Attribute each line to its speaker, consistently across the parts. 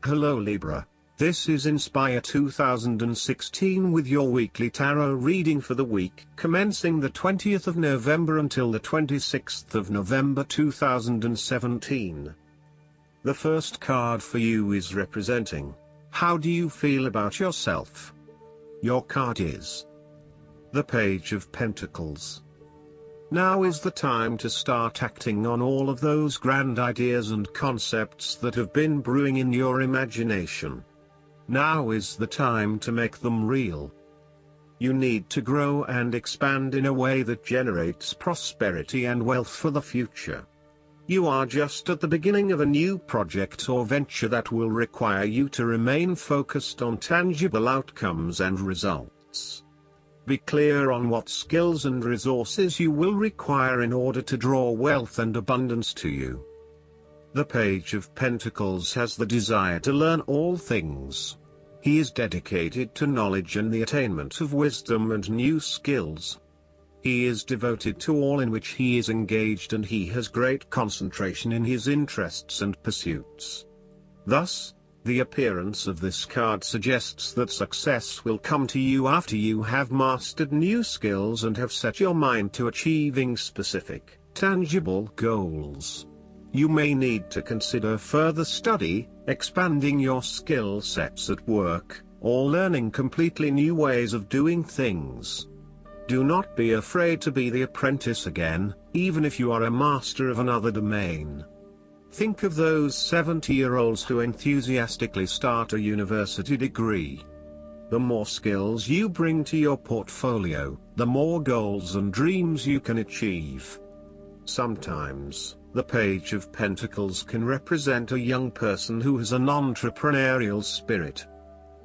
Speaker 1: Hello Libra. This is Inspire 2016 with your weekly tarot reading for the week commencing the 20th of November until the 26th of November 2017. The first card for you is representing, how do you feel about yourself? Your card is the Page of Pentacles. Now is the time to start acting on all of those grand ideas and concepts that have been brewing in your imagination. Now is the time to make them real. You need to grow and expand in a way that generates prosperity and wealth for the future. You are just at the beginning of a new project or venture that will require you to remain focused on tangible outcomes and results. Be clear on what skills and resources you will require in order to draw wealth and abundance to you. The Page of Pentacles has the desire to learn all things. He is dedicated to knowledge and the attainment of wisdom and new skills. He is devoted to all in which he is engaged, and he has great concentration in his interests and pursuits. Thus, the appearance of this card suggests that success will come to you after you have mastered new skills and have set your mind to achieving specific, tangible goals. You may need to consider further study, expanding your skill sets at work, or learning completely new ways of doing things. Do not be afraid to be the apprentice again, even if you are a master of another domain. Think of those 70-year-olds who enthusiastically start a university degree. The more skills you bring to your portfolio, the more goals and dreams you can achieve. Sometimes, the Page of Pentacles can represent a young person who has an entrepreneurial spirit.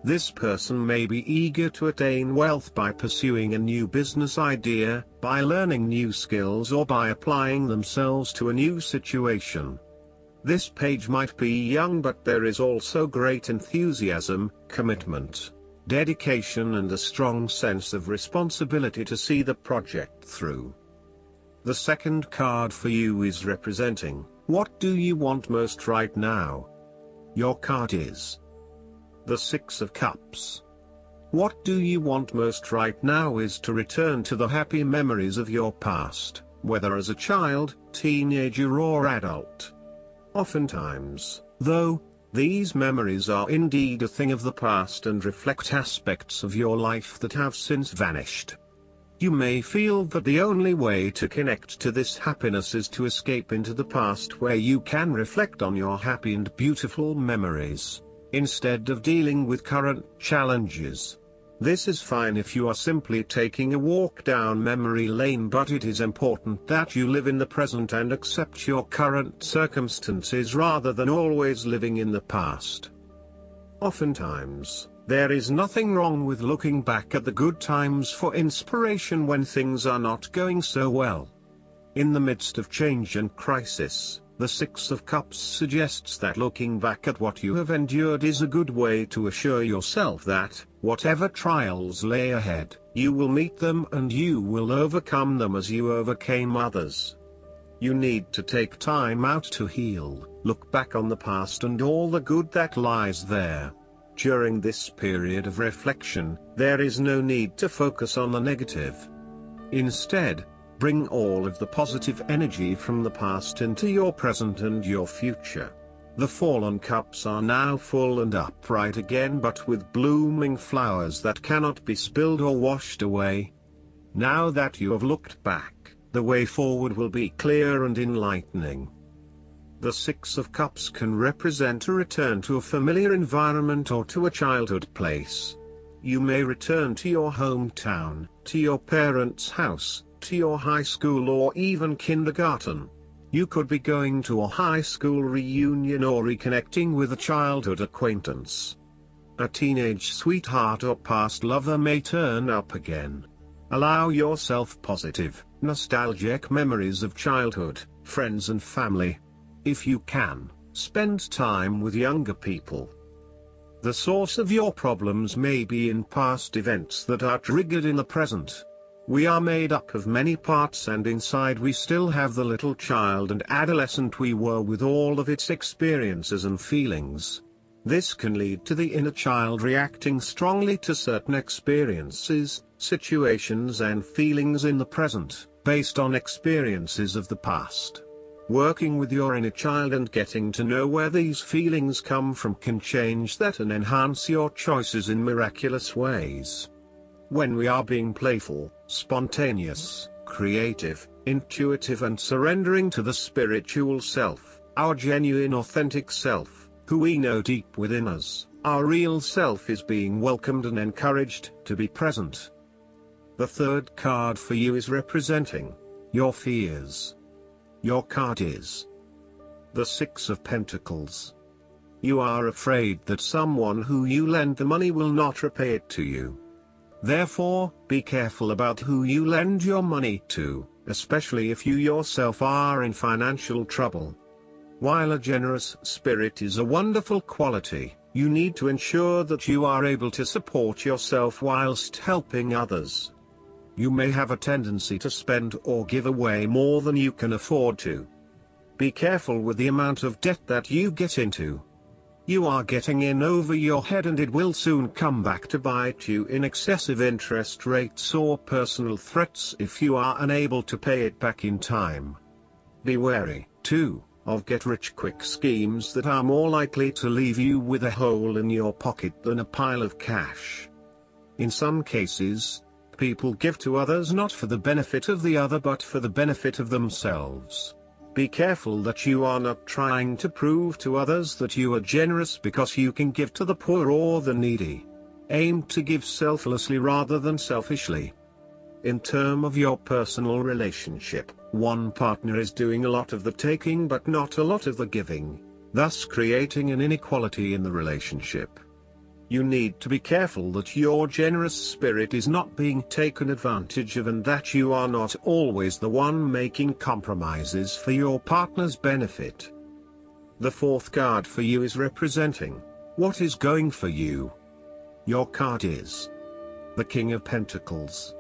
Speaker 1: This person may be eager to attain wealth by pursuing a new business idea, by learning new skills, or by applying themselves to a new situation. This page might be young, but there is also great enthusiasm, commitment, dedication, and a strong sense of responsibility to see the project through. The second card for you is representing, what do you want most right now? Your card is the Six of Cups. What do you want most right now is to return to the happy memories of your past, whether as a child, teenager, or adult. Oftentimes, though, these memories are indeed a thing of the past and reflect aspects of your life that have since vanished. You may feel that the only way to connect to this happiness is to escape into the past, where you can reflect on your happy and beautiful memories, instead of dealing with current challenges. This is fine if you are simply taking a walk down memory lane, but it is important that you live in the present and accept your current circumstances rather than always living in the past. Oftentimes, there is nothing wrong with looking back at the good times for inspiration when things are not going so well. In the midst of change and crisis, the Six of Cups suggests that looking back at what you have endured is a good way to assure yourself that, whatever trials lay ahead, you will meet them and you will overcome them as you overcame others. You need to take time out to heal, look back on the past and all the good that lies there. During this period of reflection, there is no need to focus on the negative. Instead, bring all of the positive energy from the past into your present and your future. The fallen cups are now full and upright again, but with blooming flowers that cannot be spilled or washed away. Now that you have looked back, the way forward will be clear and enlightening. The Six of Cups can represent a return to a familiar environment or to a childhood place. You may return to your hometown, to your parents' house, to your high school, or even kindergarten. You could be going to a high school reunion or reconnecting with a childhood acquaintance. A teenage sweetheart or past lover may turn up again. Allow yourself positive, nostalgic memories of childhood, friends and family. If you can, spend time with younger people. The source of your problems may be in past events that are triggered in the present. We are made up of many parts, and inside we still have the little child and adolescent we were, with all of its experiences and feelings. This can lead to the inner child reacting strongly to certain experiences, situations and feelings in the present, based on experiences of the past. Working with your inner child and getting to know where these feelings come from can change that and enhance your choices in miraculous ways. When we are being playful, spontaneous, creative, intuitive and surrendering to the spiritual self, our genuine authentic self, who we know deep within us, our real self is being welcomed and encouraged to be present. The third card for you is representing your fears. Your card is the Six of Pentacles. You are afraid that someone who you lend the money will not repay it to you. Therefore, be careful about who you lend your money to, especially if you yourself are in financial trouble. While a generous spirit is a wonderful quality, you need to ensure that you are able to support yourself whilst helping others. You may have a tendency to spend or give away more than you can afford to. Be careful with the amount of debt that you get into. You are getting in over your head and it will soon come back to bite you in excessive interest rates or personal threats if you are unable to pay it back in time. Be wary, too, of get-rich-quick schemes that are more likely to leave you with a hole in your pocket than a pile of cash. In some cases, people give to others not for the benefit of the other but for the benefit of themselves. Be careful that you are not trying to prove to others that you are generous because you can give to the poor or the needy. Aim to give selflessly rather than selfishly. In terms of your personal relationship, one partner is doing a lot of the taking but not a lot of the giving, thus creating an inequality in the relationship. You need to be careful that your generous spirit is not being taken advantage of and that you are not always the one making compromises for your partner's benefit. The fourth card for you is representing what is going for you. Your card is the King of Pentacles.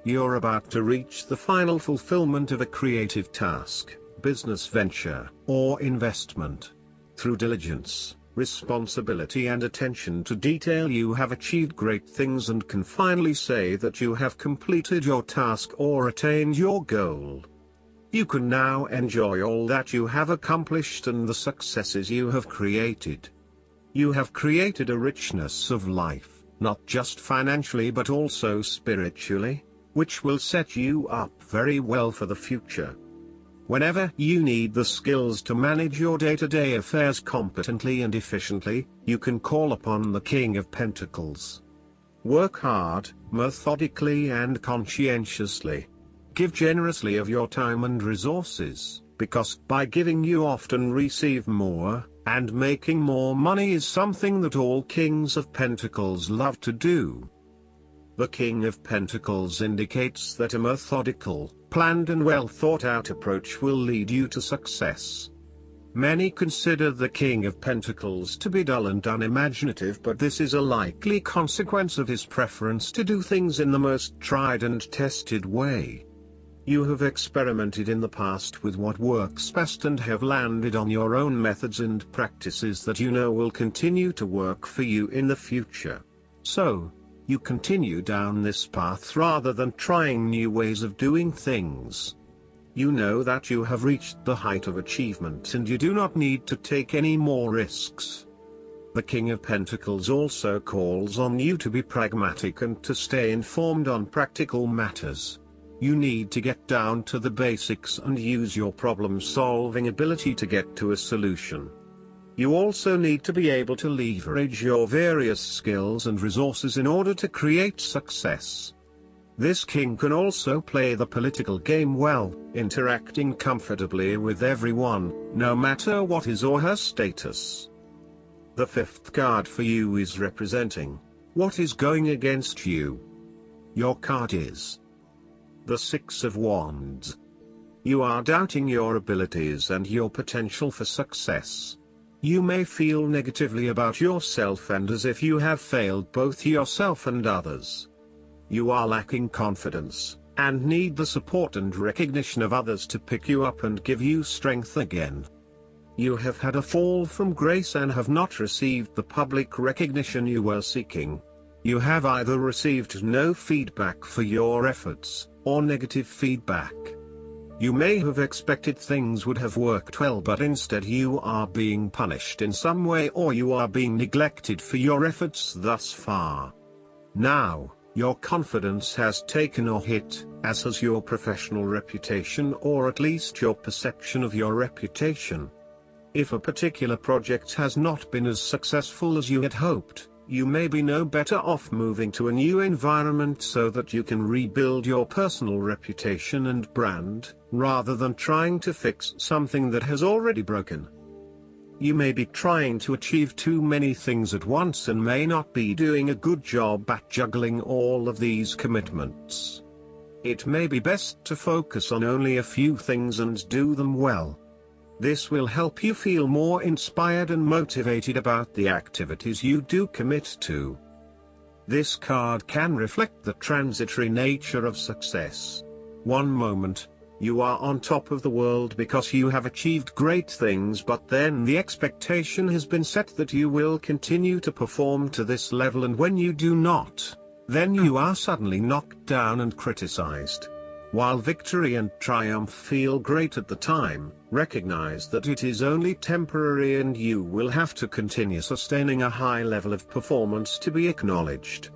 Speaker 1: You're about to reach the final fulfillment of a creative task, business venture, or investment. Through diligence, responsibility and attention to detail you have achieved great things and can finally say that you have completed your task or attained your goal. You can now enjoy all that you have accomplished and the successes you have created. You have created a richness of life, not just financially but also spiritually, which will set you up very well for the future. Whenever you need the skills to manage your day-to-day affairs competently and efficiently, you can call upon the King of Pentacles. Work hard, methodically and conscientiously. Give generously of your time and resources, because by giving you often receive more, and making more money is something that all Kings of Pentacles love to do. The King of Pentacles indicates that a methodical, planned and well thought out approach will lead you to success. Many consider the King of Pentacles to be dull and unimaginative, but this is a likely consequence of his preference to do things in the most tried and tested way. You have experimented in the past with what works best and have landed on your own methods and practices that you know will continue to work for you in the future. So, you continue down this path rather than trying new ways of doing things. You know that you have reached the height of achievement and you do not need to take any more risks. The King of Pentacles also calls on you to be pragmatic and to stay informed on practical matters. You need to get down to the basics and use your problem-solving ability to get to a solution. You also need to be able to leverage your various skills and resources in order to create success. This king can also play the political game well, interacting comfortably with everyone, no matter what his or her status. The fifth card for you is representing what is going against you. Your card is the Six of Wands. You are doubting your abilities and your potential for success. You may feel negatively about yourself and as if you have failed both yourself and others. You are lacking confidence, and need the support and recognition of others to pick you up and give you strength again. You have had a fall from grace and have not received the public recognition you were seeking. You have either received no feedback for your efforts, or negative feedback. You may have expected things would have worked well, but instead you are being punished in some way, or you are being neglected for your efforts thus far. Now, your confidence has taken a hit, as has your professional reputation, or at least your perception of your reputation. If a particular project has not been as successful as you had hoped, you may be no better off moving to a new environment so that you can rebuild your personal reputation and brand, rather than trying to fix something that has already broken. You may be trying to achieve too many things at once and may not be doing a good job at juggling all of these commitments. It may be best to focus on only a few things and do them well. This will help you feel more inspired and motivated about the activities you do commit to. This card can reflect the transitory nature of success. One moment, you are on top of the world because you have achieved great things, but then the expectation has been set that you will continue to perform to this level, and when you do not, then you are suddenly knocked down and criticized. While victory and triumph feel great at the time, recognize that it is only temporary and you will have to continue sustaining a high level of performance to be acknowledged.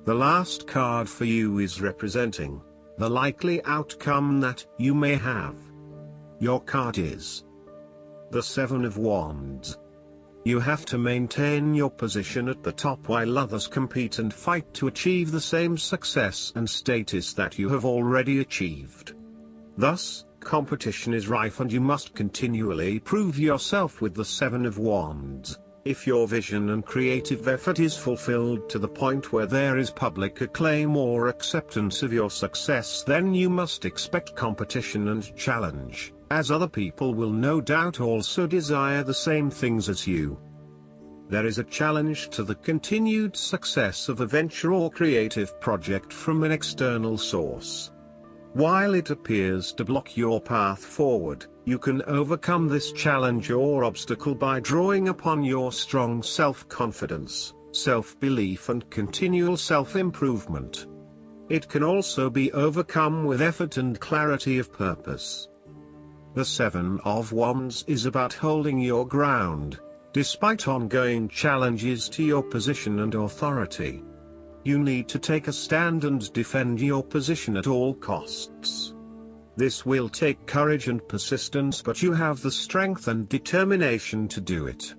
Speaker 1: The last card for you is representing the likely outcome that you may have. Your card is the Seven of Wands. You have to maintain your position at the top while others compete and fight to achieve the same success and status that you have already achieved. Thus, competition is rife and you must continually prove yourself with the Seven of Wands. If your vision and creative effort is fulfilled to the point where there is public acclaim or acceptance of your success, then you must expect competition and challenge, as other people will no doubt also desire the same things as you. There is a challenge to the continued success of a venture or creative project from an external source. While it appears to block your path forward, you can overcome this challenge or obstacle by drawing upon your strong self-confidence, self-belief and continual self-improvement. It can also be overcome with effort and clarity of purpose. The Seven of Wands is about holding your ground, despite ongoing challenges to your position and authority. You need to take a stand and defend your position at all costs. This will take courage and persistence, but you have the strength and determination to do it.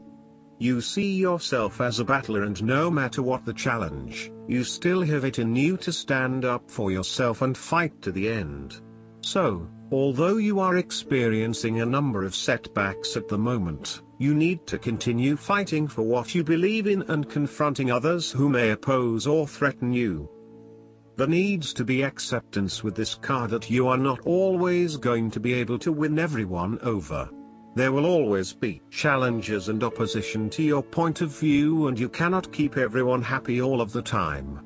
Speaker 1: You see yourself as a battler, and no matter what the challenge, you still have it in you to stand up for yourself and fight to the end. So, although you are experiencing a number of setbacks at the moment, you need to continue fighting for what you believe in and confronting others who may oppose or threaten you. There needs to be acceptance with this card that you are not always going to be able to win everyone over. There will always be challenges and opposition to your point of view, and you cannot keep everyone happy all of the time.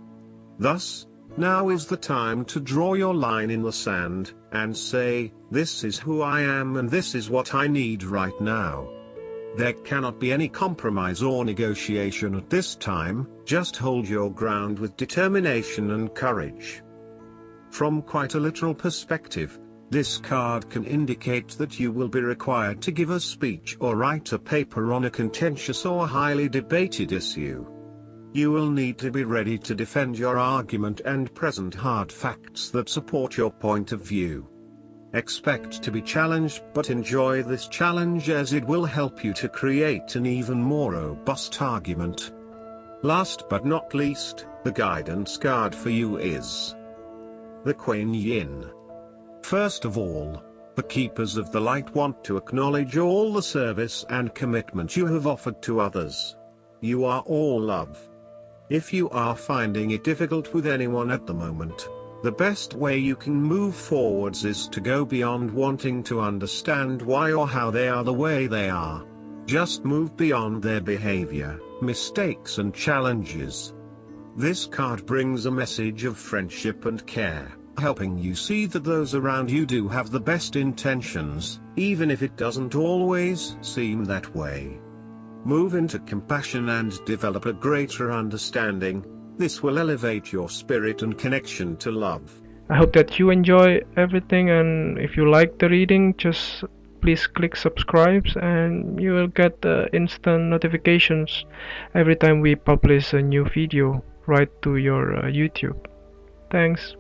Speaker 1: Thus, now is the time to draw your line in the sand, and say, this is who I am and this is what I need right now. There cannot be any compromise or negotiation at this time, just hold your ground with determination and courage. From quite a literal perspective, this card can indicate that you will be required to give a speech or write a paper on a contentious or highly debated issue. You will need to be ready to defend your argument and present hard facts that support your point of view. Expect to be challenged, but enjoy this challenge as it will help you to create an even more robust argument. Last but not least, the guidance card for you is the Kuan Yin. First of all, the Keepers of the Light want to acknowledge all the service and commitment you have offered to others. You are all love. If you are finding it difficult with anyone at the moment, the best way you can move forwards is to go beyond wanting to understand why or how they are the way they are. Just move beyond their behavior, mistakes and challenges. This card brings a message of friendship and care. helping you see that those around you do have the best intentions, even if it doesn't always seem that way. Move into compassion and develop a greater understanding. This will elevate your spirit and connection to love.
Speaker 2: I hope that you enjoy everything, and if you like the reading, just please click subscribe and you will get instant notifications every time we publish a new video right to your YouTube. Thanks.